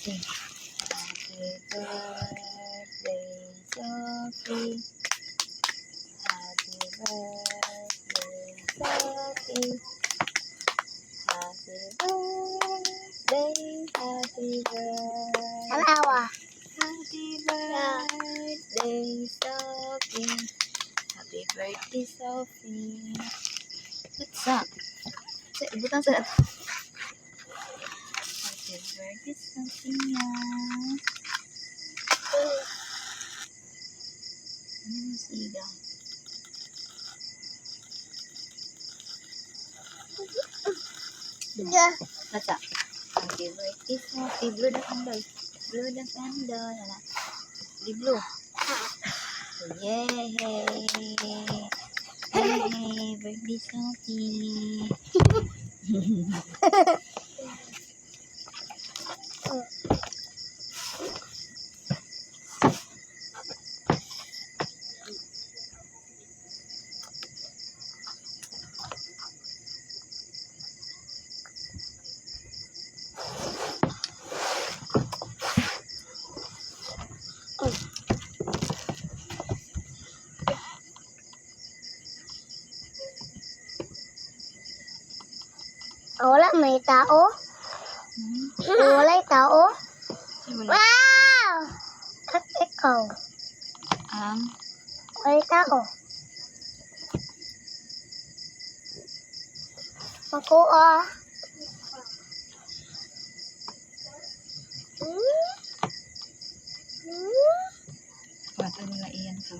Sophie. Happy birthday, Sophie. Happy birthday, Sophie. Happy birthday, happy birthday. Alawa. Happy birthday, Sophie. Happy birthday, Sophie. What's up? Butang sa happy birthday, Sophia. Ano yung siga? Yeah. What's up? Happy birthday, Sophie. Blow the candle. Blow the candle. Ano? Di blue. Yay! Yay! Birthday, Sophie. Wala, may tao. Wala yung tao. Wow! At ikaw. Wala yung tao. Makuha. Bata nila iyan to.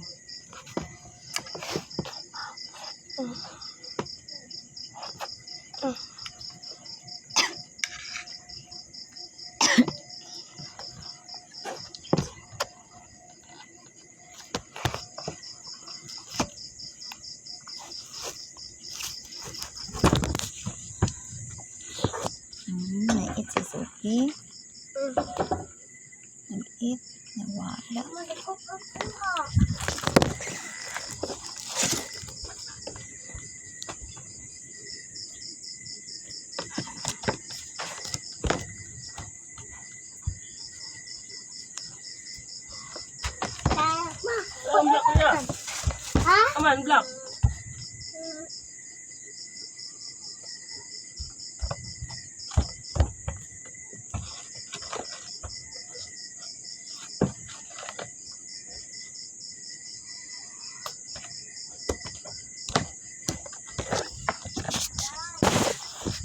Nag-eat si Sophie. Nag-eat. Nawala. Ha? Aman, black.